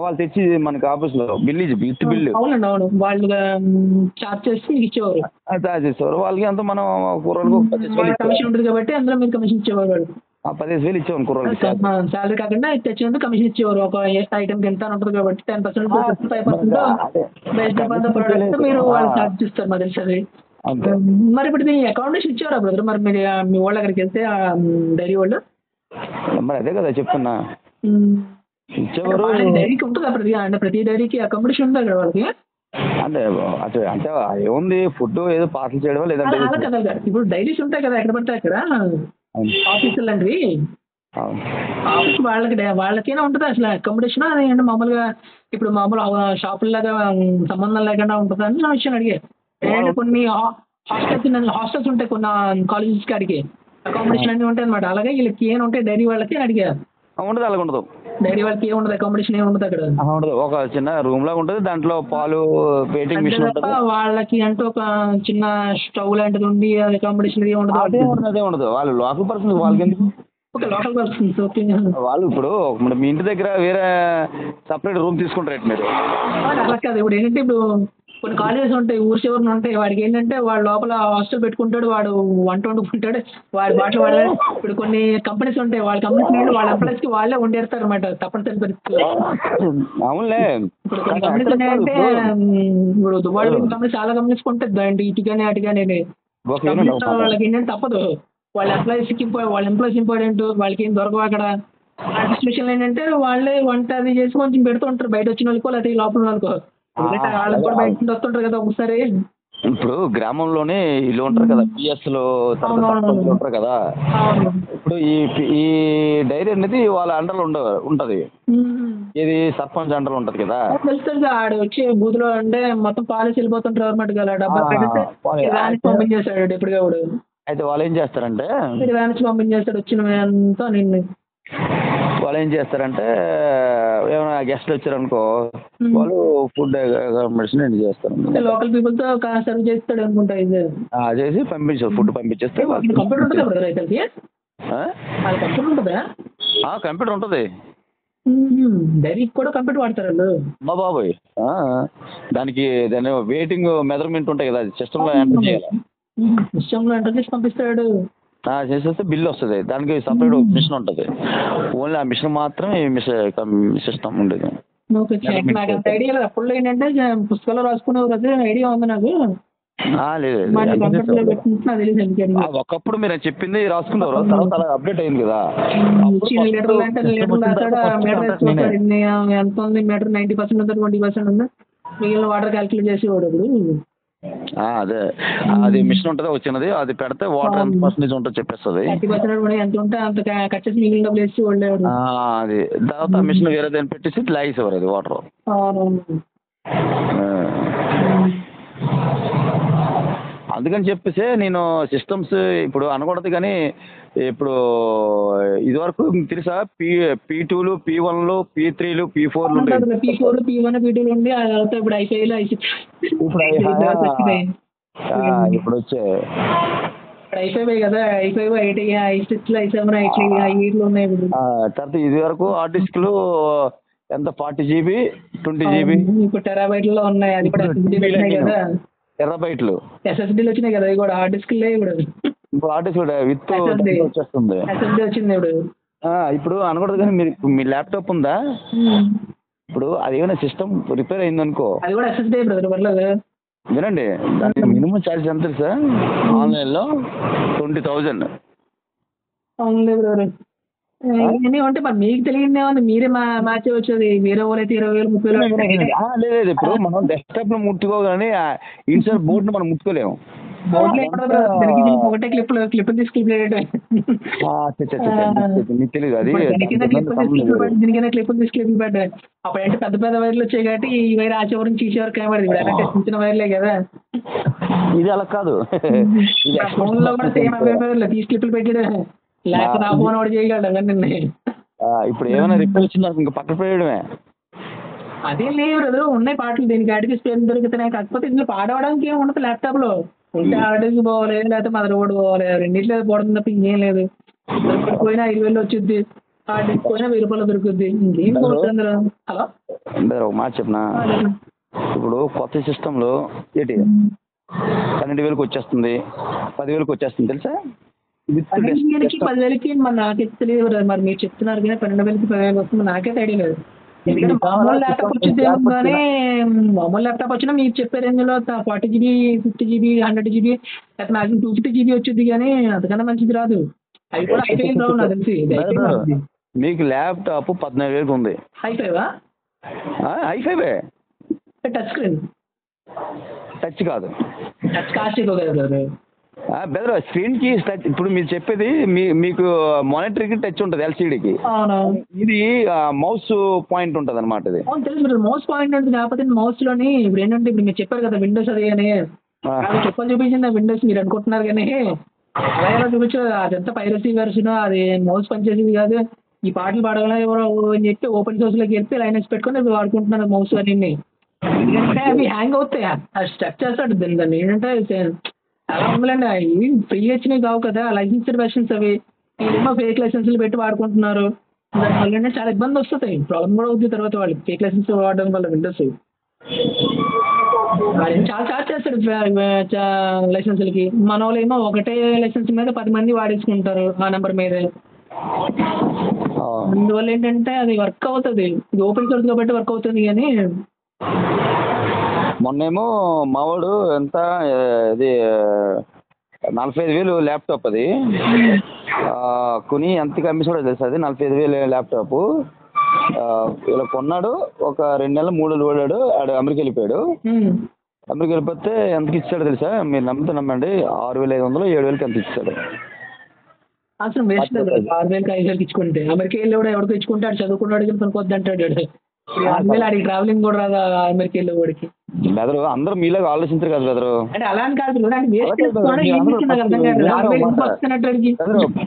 వాళ్ళు తెచ్చి మనకి ఆఫీస్లో బిల్లు బిట్ బిల్లు అవునండి, అవును, వాళ్ళు చార్జ్ చేసి ఇచ్చేవారు. చార్జ్ చేసేవారు వాళ్ళకి. అంతా మనం కుర్రలకు కమిషన్ ఉంటుంది కాబట్టి అందులో మీరు కమిషన్ ఇచ్చేవారు. 15,000 ఇచ్చేవారు కుర్రలకి. శాలరీ కాకుండా తెచ్చినందుకు కమిషన్ ఇచ్చేవారు. ఒక ఐటమ్ ఎంత ఉంటుంది కాబట్టి 10%, 5% బేస్డ్ అపాన్ ద ప్రోడక్ట్ మీరు వాళ్ళు చార్జ్ ఇస్తారు మాకు తెలిసి. మరి ఇప్పుడు మీ అకామిడేషన్ ఇచ్చేవారా బ్రదర్? మరి మీరు మీ వాళ్ళు అక్కడికి వెళ్తే డైరీ వాళ్ళు మరి అదే కదా చెప్తున్నా ఇచ్చేవారు. డైరీకి ఉంటుందా ప్రతి డైరీకి అకామిడేషన్ ఉందా అక్కడ వాళ్ళకి? అంటే అంటే ఏముంది ఫుడ్ ఏదో పార్సల్ చేయడం లేదంటే అలా కదా. ఇప్పుడు డైరీస్ ఉంటాయి కదా ఎక్కడ పడితే అక్కడ ఆఫీసులు లాంటివి. ఆఫీస్ వాళ్ళకైనా ఉంటుందా అసలు అకామిడేషన్? అదేంటి మామూలుగా ఇప్పుడు మామూలు షాపుల్లాగా సంబంధం లేకుండా ఉంటుందా అని నా విషయం అడిగా. కొన్ని హాస్టల్స్ ఉంటాయి కొన్ని కాలేజెస్ కాడికి అకామిడేషన్ అన్నీ ఉంటాయి అనమాట. అలాగే వీళ్ళకి ఏమైనా ఉంటాయి డైరీ వాళ్ళకి అడిగా. ఉండదు, అలాగ ఉండదు. డైరీ వాళ్ళకి ఏమి ఉండదు, అకామిడేషన్ ఏమి ఉండదు అక్కడ. ఉండదు, ఒక చిన్న రూమ్ లాగా ఉంటుంది, దాంట్లో పాలు వెయిటింగ్ మిషన్ ఉంటుంది. వాళ్ళకి అంటే ఒక చిన్న స్టవ్ లాంటిది ఉండి అకామిడేషన్ ఉండదు. అదే ఉండదు. వాళ్ళు లోకల్ పర్సన్, వాళ్ళకి ఎందుకు? Okay, local persons. ఓకే, వాళ్ళు ఇప్పుడు మీ ఇంటి దగ్గర వేరే సపరేట్ రూమ్ తీసుకుంటారు మీరు. అలా కాదు. ఇప్పుడు ఏంటంటే ఇప్పుడు కొన్ని కాలేజెస్ ఉంటాయి, ఊరు చివరిన ఉంటాయి. వాడికి ఏంటంటే వాడు లోపల హాస్టల్ పెట్టుకుంటాడు, వాడు వంట వండుకుంటాడు, వాడి బాటలు వాళ్ళే. ఇప్పుడు కొన్ని కంపెనీస్ ఉంటాయి, వాళ్ళ కంపెనీస్ వాళ్ళ ఎంప్లాయీస్ కి వాళ్ళే వండేస్తారు అనమాట తప్పనిసరి పరిస్థితుల్లో. అవునులే. ఇప్పుడు కొన్ని కంపెనీస్ ఉన్నాయంటే ఇప్పుడు దుబాయ్ కంపెనీస్ చాలా కంపెనీస్ ఉంటాయి, ఇటు కానీ అటు కానీ. వాళ్ళకి ఏంటంటే తప్పదు, వాళ్ళ ఎంప్లాయీస్ ఇంపార్టెంట్, వాళ్ళకి ఏం దొరకవు అక్కడ. ఆ సిచ్యువేషన్ ఏంటంటే వాళ్ళే వంట అది చేసి కొంచెం పెడుతూ ఉంటారు బయట వచ్చిన వాళ్ళకో లేకపోతే లోపల వాళ్ళకో. వాళ్ళకి కూడా బయట నుంచి వస్తుంటారు కదా ఒకసారి. ఇప్పుడు గ్రామంలోనే ఇల్లు ఉంటారు కదా, పిఎస్ లో ఉంటారు కదా. ఇప్పుడు ఈ డైరీ అనేది వాళ్ళ అండర్లో ఉంటది. ఇది సర్పంచ్ అండర్లో ఉంటది కదా. తెలుస్తుంది, ఆడు వచ్చి బూత్లో అంటే మొత్తం పాలసీ వెళ్ళిపోతుంటారు అనమాట కదా. డబ్బా పంపించేస్తాడు ఎప్పుడు కాడు. అయితే వాళ్ళు ఏం చేస్తారంటే పంపించేస్తాడు వచ్చిన నిన్ను. వాళ్ళు ఏం చేస్తారంటే ఏమైనా గెస్ట్లు వచ్చారనుకో వాళ్ళు ఫుడ్ అకామిడేషన్ ఏంటి చేస్తారు. లోకల్ పీపుల్ తో సర్వ్ చేస్తాడు అనుకుంటా. ఇది చేసి పంపించారు, ఫుడ్ పంపించేస్తే. కంప్యూటర్ ఉంటుందా బ్రదర్ అయితే? కంప్యూటర్ ఉంటుందా? కంప్యూటర్ ఉంటుంది. డైరీకి కూడా కంప్యూటర్ వాడతారు వాళ్ళు. మా బాబోయ్, దాని వెయిటింగ్ మెజర్మెంట్ ఉంటాయి కదా, సిస్టమ్ లో ఎంటర్ చేయాలి. సిస్టమ్ లో ఎంటర్ చేసి పంపిస్తాడు. చేసేస్తే బిల్ వస్తుంది, దానికి సపరేట్ మిషన్ ఉంటుంది. ఓన్లీ ఆ మిషన్ మాత్రమే సిస్టమ్ ఉండేది. నాకు అంత ఐడియా లేదు. అప్పుడు ఏంటంటే పుస్తకాలు రాసుకునేవారు, అదే ఐడియా ఉంది నాకు. లేదు, ఒకప్పుడు మీరు చెప్పింది రాసుకున్నారు, తర్వాత అలా అప్డేట్ అయింది కదా. ఎంత ఉంది మీటర్? 90% ఉంది, 20% ఉంది, మిగిలిన వాటర్ క్యాల్కులేట్ చేసేవాడు. అదే అది మిషన్ ఉంటుంది వచ్చినది, అది పెడితే వాటర్ ఎంత పర్సెంటేజ్ ఉంటుందో చెప్పేస్తుంది. ఎంత ఉంటే అంత కట్ చేసి మిగిలిన డబ్బులు వేసి వాళ్ళేవాడు. అది తర్వాత మిషన్ వేరే దాన్ని పెట్టేసి లాగేసేవారు అది వాటర్. అందుకని చెప్పేసి నేను సిస్టమ్స్ ఇప్పుడు అనకూడదు కానీ ఇప్పుడు ఇదివరకు తెలుసా P2లు P1లు P3లు P4లు ఉండేవి. P4 P1 P2 ఉండి ఆ తర్వాత ఇప్పుడు I5లు I6 ఇప్పుడు ఇప్పుడు వచ్చాయి. I5 కదా, I5 I8 I6 I7 I8 ఉన్నాయి ఇప్పుడు. తర్వాత ఇది వరకు హార్డ్ డిస్క్లు ఎంత 40 GB 20 GB ఇప్పుడు టెరాబైట్లో ఉన్నాయి. అది కూడా SSD వచ్చినాయి కదా, టెరాబైట్లు SSDలు వచ్చినాయి కదా, అది కూడా హార్డ్ డిస్క్ లేవు ఇప్పుడు. ఇప్పుడు హార్డ్ డిస్క్ విత్ వచ్చేస్తుంది. SSD వచ్చింది ఇప్పుడు. ఇప్పుడు అనకూడదు కానీ మీరు మీ ల్యాప్టాప్ ఉందా, ఇప్పుడు అది ఏమైనా సిస్టమ్ రిపేర్ అయిందనుకో, అది కూడా SSD బ్రదర్ పర్లేదు. వినండి, దానికి మినిమం ఛార్జ్ ఎంత సార్ ఆన్లైన్లో 20,000. అవునులే బ్రదర్. అంటే మరి మీకు తెలియదే ఉంది, మీరే మ్యాచ్ వచ్చేది. వేరే వాళ్ళు అయితే 20,000 30,000. లేదు ఇప్పుడు మనం డెస్క్టాప్ లో ముట్టుకోగానే ఇన్సర్ట్ బోర్డు మనం ముట్టుకోలేము. ఒకటే క్లిప్ తీసి క్లిప్ మీకు తెలియదు అది, దీనికైనా క్లిప్ తీసి క్లిప్ పెట్టాయి. అప్పుడంటే పెద్ద పెద్ద వైర్లు వచ్చాయి కాబట్టి ఈ వైర్ ఆ చివరి నుంచి ఈ చివరికి కనబడేది. ఇప్పుడు అంటే చిన్న చిన్న వైర్లే కదా. ఇది అలా కాదు, ఫోన్ లో కూడా సేమ్ అవే తీసి క్లిప్లు పెట్టాడు. లేకపోతే ఆ ఫోన్ ఒకటి చేయగలడు అవన్నీ. ఇప్పుడు ఏమైనా రిపేర్ వచ్చిందా ఇంకా పక్కన పెట్టడమే. అదేం లేవు బ్రదర్, ఉన్నాయి పాటలు దీనికి అడిగి స్పేర్ దొరుకుతున్నాయి. కాకపోతే ఇందులో పాడవడానికి ఏమి ఉండదు. ల్యాప్టాప్ లో ఉంటే హార్డ్కి పోవాలి, లేకపోతే మదర్ బోర్డు పోవాలి, రెండింటిలో పోవడం తప్ప ఇంకేం లేదు. పోయినా 5,000 వచ్చింది, హార్డ్ డిస్క్ పోయినా 1,000 రూపాయలు దొరుకుద్ది. ఇంకేం పోతుంది. హలో ఒక మాట చెప్పనా, ఇప్పుడు కొత్త సిస్టంలో ఏంటి 12,000కి వచ్చేస్తుంది, 10,000కి వచ్చేస్తుంది తెలుసా. 10,000కి మరి నాకైతే తెలియదు. మరి మీరు చెప్తున్నారు కానీ 12,000కి 10,000 వస్తుంది, నాకైతే ఐడియా లేదు. ఎందుకంటే మామూలు ల్యాప్టాప్ వచ్చింది కానీ, మామూలు ల్యాప్టాప్ వచ్చినా మీరు చెప్పే రేంజ్లో 40 GB 50 GB 100 GB లేకపోతే మాక్సిమం 250 GB వచ్చింది కానీ అంతకన్నా మంచిది రాదు. అవి కూడా I5 రావు నాకు తెలిసి. మీకు ల్యాప్టాప్ 14,000కి ఉంది. I5 I5 touch screen, touch కాదు, టచ్ కాస్ట్ ఎక్కువ కదా బెదర్. స్క్రీన్ కి టచ్, ఇప్పుడు మీరు చెప్పేది మీకు మానిటర్ కి టచ్ ఉంటుంది LCDకి. ఇది మౌస్ పాయింట్ ఉంటుంది అనమాట. ఇది తెలుసు మౌస్ పాయింట్ ఉంటుంది. కాకపోతే మౌస్ లోని ఇప్పుడు ఏంటంటే, ఇప్పుడు మీరు చెప్పారు కదా విండోస్ అది అని చెప్పని చూపించింది. విండోస్ మీరు అనుకుంటున్నారు కానీ అలా ఎలా చూపించదు. అదంతా పైరసీ వెర్షన్, అది మౌస్ పనిచేసేది కాదు. ఈ పాటలు పాడాలని ఎవరో అని చెప్పి ఓపెన్ సోర్స్ లోకి వెళ్తే లైనెక్స్ పెట్టుకొని వాడుకుంటున్నారు మౌస్ అన్ని. ఎందుకంటే అవి హ్యాంగ్ అవుతాయి, అది స్టక్ చేస్తాడు దాన్ని. ఏంటంటే అలా ఉండాలండి, అవి ఫ్రీ వచ్చినాయి కావు కదా, లైసెన్స్డ్ వెర్షన్స్ అవి. ఏమో ఫేక్ లైసెన్స్లు పెట్టి వాడుకుంటున్నారు. దానివల్ల చాలా ఇబ్బంది వస్తుంది, ప్రాబ్లం కూడా అవుతుంది తర్వాత వాళ్ళు ఫేక్ లైసెన్స్ వాడడం వల్ల. విండోస్ చాలా చార్జ్ చేస్తాడు లైసెన్స్లకి. మన వాళ్ళు ఏమో ఒకటే లైసెన్స్ మీద 10 మంది వాడేసుకుంటారు ఆ నెంబర్ మీద. అందువల్ల ఏంటంటే అది వర్క్ అవుతుంది, ఇది ఓపెన్ సోర్స్ కాబట్టి వర్క్ అవుతుంది. కానీ మొన్నేమో మావాడు ఎంత ఇది 45,000 ల్యాప్టాప్, అది కొని ఎంతకి అమ్మేసాడో తెలుసు. అది 45,000 ల్యాప్టాప్ ఇలా కొన్నాడు. ఒక 2 నెలలు 3 నెలలు వాడాడు, ఆడు అమెరికా వెళ్ళిపోయాడు. అమెరికా వెళ్ళిపోతే ఎంతకి ఇచ్చాడు తెలుసా, మీరు నమ్మితే నమ్మండి, 6,500 7,000కి ఎంత ఇచ్చాడు. అసలు వేస్ట్ 6,000కి 5,000కి ఇచ్చుకుంటే. అమెరికా వెళ్ళి కూడా ఎవరికి ఇచ్చుకుంటే ఆడు చదువుకున్నాడు కొనుక్కొద్దు అంటాడు. ఆడికి ట్రావెలింగ్ కూడా రాదు అమెరికా వెళ్ళే వాడికి. బెదరు అందరూ మీలాగా ఆలోచించరు కదా బెదరు. అంటే అలా అని కాదు,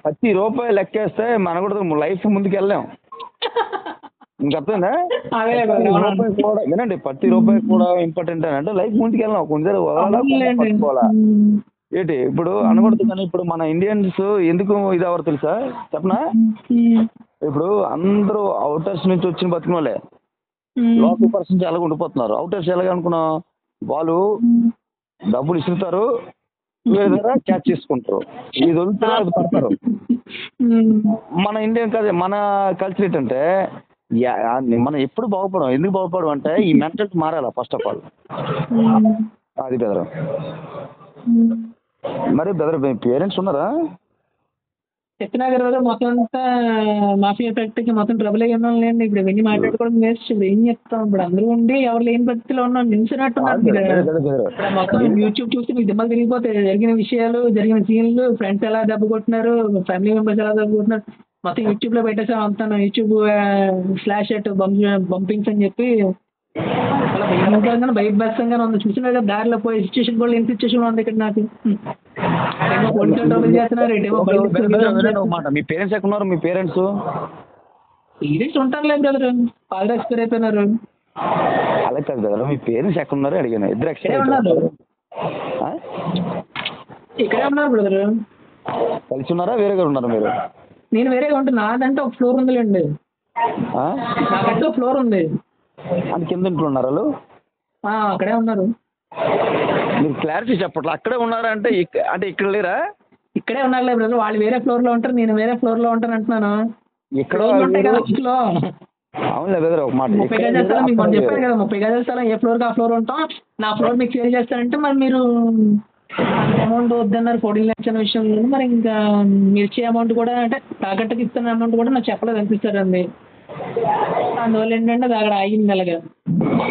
ప్రతి రూపాయి లెక్కేస్తే మన కూడా లైఫ్ ముందుకు వెళ్ళాం. మీకు అర్థమైందా? వినండి, ప్రతి రూపాయి కూడా ఇంపార్టెంట్ అని అంటే లైఫ్ ముందుకు వెళ్ళాం. కొంచెం ఏంటి ఇప్పుడు అనకూడదు కానీ, ఇప్పుడు మన ఇండియన్స్ ఎందుకు ఇది ఎవరు తెలుసా చెప్పనా? ఇప్పుడు అందరూ అవుటర్స్ నుంచి వచ్చిన బతికిన వాళ్ళే లోకల్ పర్సన్స్ ఎలాగ ఉండిపోతున్నారు. అవుటర్స్ ఎలాగ అనుకున్నాం, వాళ్ళు డబ్బులు ఇస్తున్నారు, వేరే క్యాచ్ చేసుకుంటారు, ఇది వదులుతారు, అది పడతారు. మన ఇండియన్ కాదు, మన కల్చర్ ఏంటంటే మనం ఎప్పుడు బాగుపడం. ఎందుకు బాగుపడం అంటే ఈ మెంటాలిటీ మారాలా ఫస్ట్ ఆఫ్ ఆల్. అది బెదరు. మరి బెదర్ మీ పేరెంట్స్ ఉన్నారా? చెప్పినా కదా మొత్తం అంతా మాఫియా ఫ్యాక్టరీకి మొత్తం ట్రబుల్ అయ్యి లేండి. ఇప్పుడు ఇవన్నీ మాట్లాడుకోవడం వేస్ట్. ఇప్పుడు ఏం చెప్తాం, ఇప్పుడు అందరూ ఉండి ఎవరు లేని పరిస్థితిలో ఉన్నాం, నిలిచినట్టున్నారు. మొత్తం యూట్యూబ్ చూస్తే మీకు దిమ్మలు తిరిగిపోతే జరిగిన విషయాలు, జరిగిన సీన్లు, ఫ్రెండ్స్ ఎలా దెబ్బ కొట్టినారు, ఫ్యామిలీ మెంబర్స్ ఎలా దెబ్బ కొట్టినారు, మొత్తం యూట్యూబ్ లో పెట్టేసాం. అంతా యూట్యూబ్ /@ బంపింగ్స్ అని చెప్పి అసలు భయంకరంగా భయభ్యాసంగానే ఉంది. చూసిన దారిలో పోయే సిచ్యువేషన్ కూడా లేని సిచ్యువేషన్ ఉంది ఇక్కడ నాకు. ఏమో పోలీసులు ట్రబుల్ చేస్తున్నారు, ఏమో ఓకే, బయట వినండి ఒక మాట. మీ పేరెంట్స్ ఎక్కడ ఉన్నారు? మీ పేరెంట్స్ సీరియస్ ఉంటారులే బ్రదర్, ఫాదర్ ఎక్స్పైర్ అయిపోయినారు. అలా కాదు కదా, మీ పేరెంట్స్ ఎక్కడ ఉన్నారు అడిగాను. ఇద్దరు ఇక్కడే ఉన్నారు, ఇక్కడే ఉన్నారు బ్రదర్. కలిసి ఉన్నారా, వేరేగా ఉన్నారా మీరు? నేను వేరేగా ఉంటాను. నాదంటే ఒక ఫ్లోర్ ఉందిలేండి, ఆ? నాకంటే ఒక ఫ్లోర్ ఉంది. అని కింద ఇంట్లో ఉన్నారు వాళ్ళు? అక్కడే ఉన్నారు. మీరు క్లారిటీ చెప్పట్లే. అక్కడే ఉన్నారా అంటే అంటే ఇక్కడ లేరా? ఇక్కడే ఉన్నారులే బ్రదర్, వాళ్ళు వేరే ఫ్లోర్ లో ఉంటారు, నేను వేరే ఫ్లోర్ లో ఉంటాను అంటున్నాను. ఇక్కడ ఉంటాయి కదా ఇంట్లో. అవునులే బ్రదర్, ఒక మాట. 30 గజాల స్థలం మీకు మనం చెప్పాను కదా, 30 గజాల స్థలం ఏ ఫ్లోర్ ఆ ఫ్లోర్ ఉంటాం. నా ఫ్లోర్ మీకు సేల్ చేస్తానంటే మరి మీరు అమౌంట్ వద్దన్నారు 14 lakhs అనే విషయంలో. మరి ఇంకా మీరు ఇచ్చే అమౌంట్ కూడా అంటే తాకట్టుకి ఇస్తున్న అమౌంట్ కూడా నాకు చెప్పలేదు అనిపిస్తారండి. అందువల్ల ఏంటంటే అది అక్కడ ఆగింది అలాగా.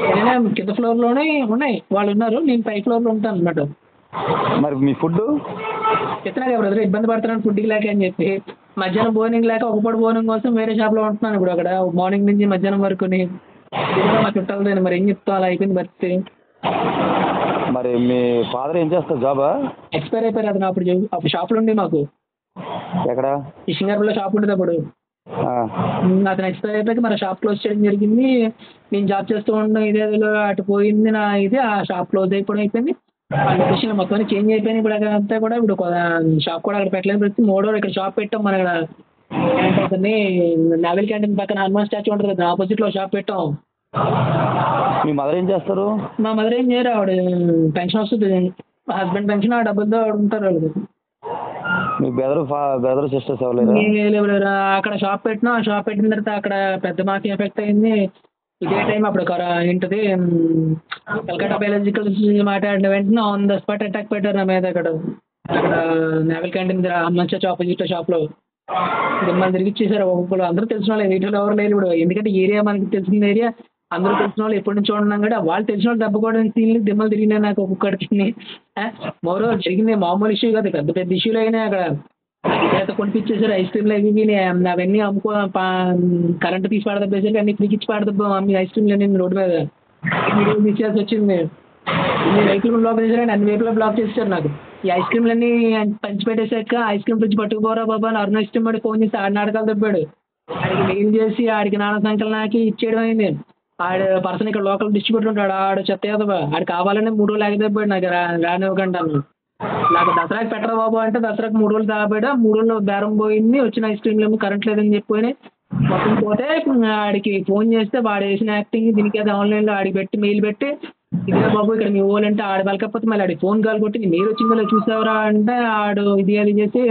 ఏదైనా కింద ఫ్లోర్లోనే ఉన్నాయి, వాళ్ళు ఉన్నారు, నేను పై ఫ్లోర్లో ఉంటాను అనమాట. మరి మీ ఫుడ్ చెప్తున్నా కదా బ్రదర్, ఇబ్బంది పడుతున్నాను ఫుడ్కి లేక అని చెప్పి. మధ్యాహ్నం భోజనం లేక ఒక పూట భోజనం కోసం వేరే షాప్లో ఉంటున్నాను ఇప్పుడు. అక్కడ మార్నింగ్ నుంచి మధ్యాహ్నం వరకు మా చుట్టాలతో మరి ఏం చెప్తాం, అలా అయిపోయింది పరిస్థితి. మరి మీ ఫాదర్ ఏం చేస్తారు, జాబా? ఎక్స్పైర్ అయిపోయారు అతను. అప్పుడు షాపులు ఉండి మాకు ఎక్కడ? ఈ సింగార్లో షాప్ ఉండేది అప్పుడు. అతను ఎక్స్పైర్ అయిపోయాక మరి షాప్ క్లోజ్ చేయడం జరిగింది. నేను జాబ్ చేస్తూ ఉండడం ఇదే అటు పోయింది నా ఇది. ఆ షాప్ క్లోజ్ అయిపోవడం అయిపోయింది. ఆ లొకేషన్ మొత్తం చేంజ్ అయిపోయింది. ఇప్పుడు అదంతా కూడా ఇప్పుడు షాప్ కూడా అక్కడ పెట్టలేని పరిస్థితి. మోడోర్ ఇక్కడ షాప్ పెట్టాం మన ఇక్కడ ఏమంటుంది నావెల్ క్యాంటీన్ పక్కన హనుమాన్ స్టాచ్యూ ఉంటుంది కదా, ఆపోజిట్లో షాప్ పెట్టాం. మీ మదర్ ఏం చేస్తారు? మా మదర్ ఏం చేయరు, ఆవిడ పెన్షన్ వస్తుంది. మా హస్బెండ్ పెన్షన్, ఆ డబ్బులతో ఆవిడ ఉంటారు వాళ్ళు. మీ బ్రదర్ సిస్టర్స్ ఎవరు? అక్కడ షాప్ పెట్టినా, ఆ షాప్ పెట్టిన తర్వాత అక్కడ పెద్ద మాకి ఎఫెక్ట్ అయింది. ఇదే టైం అప్పుడు ఏంటిది కల్కట్టా బయాలజికల్ మాట్లాడిన వెంటనే ఆన్ ద స్పాట్ అటాక్ పెట్టారు నా మీద. అక్కడ నావెల్ క్యాంటీన్ దగ్గర హనుమాన్ చర్చ్ ఆపోజిట్ షాప్లో దిమ్మలు తిరిగిచ్చేసారు. ఒక్కొక్కరు అందరూ తెలిసిన వాళ్ళు, వీటిలో ఎవరు లేరు ఇప్పుడు. ఎందుకంటే ఏరియా మనకి తెలిసిన ఏరియా, అందరూ తెలిసిన వాళ్ళు ఎప్పటి నుంచి ఉన్నాం కూడా వాళ్ళు తెలిసిన వాళ్ళు దెబ్బ కూడా దిమ్మలు తిరిగినాయి నాకు ఒక్కొక్కడికి. మరో జరిగింది మామూలు ఇష్యూ కాదు, పెద్ద పెద్ద ఇష్యూలు అయినాయి అక్కడ. ఇక్కడైతే కొనిపించేసారు ఐస్ క్రీమ్లు అవి అవన్నీ అమ్ముకో కరెంట్ తీసి పాడదబ్బేసరికి అన్ని పిలిచి పాడదబ్బా అమ్మి ఐస్ క్రీమ్లు అన్ని రోడ్డు మీద వీడియో తీసేయాల్సి వచ్చింది. ఇన్ని వెహికల్ బ్లాక్ చేశారండి, అన్ని వెహికల్ బ్లాక్ చేశారు నాకు. ఈ ఐస్ క్రీమ్లన్నీ పంచిపెట్టేసాక ఐస్ క్రీమ్ ఫ్రిడ్జ్ పట్టుకుపోరా బాబా అని అరుణ ఇష్టం పడి ఫోన్ చేసి ఆడి నాటకాలు దబ్బాడు. ఆడికి మెయిల్ చేసి ఆడికి నాన్న సంఖ్యలు నాకి ఇచ్చేయడం అయింది. ఆడు పర్సన్ ఇక్కడ లోకల్ డిస్ట్రిబ్యూటర్ ఉంటాడు, ఆడు చెత్త ఏదవా ఆడు కావాలని 3 రోజులు ఆగిదబ్బాడు నాకు రానివ్వకంటాను. నాకు దసరాకి పెట్టరా బాబు అంటే దసరాకి 3 రోజులు తాగాడు. 3 రోజులు బేరం పోయింది. వచ్చిన ఐస్ క్రీమ్లు ఏమో కరెంట్ లేదని చెప్పి మొత్తం పోతే ఆడికి ఫోన్ చేస్తే వాడు వేసిన యాక్టింగ్ దీనికి అది ఆన్లైన్లో ఆడికి పెట్టి మెయిల్ పెట్టి ఇదే బాబు ఇక్కడ మీ ఓలంటే ఆడు వెళ్ళకపోతే మళ్ళీ ఆడికి ఫోన్ కాల్ కొట్టి నీ మెయిల్ వచ్చిందో చూసావరా అంటే ఆడు ఇది అది చేసి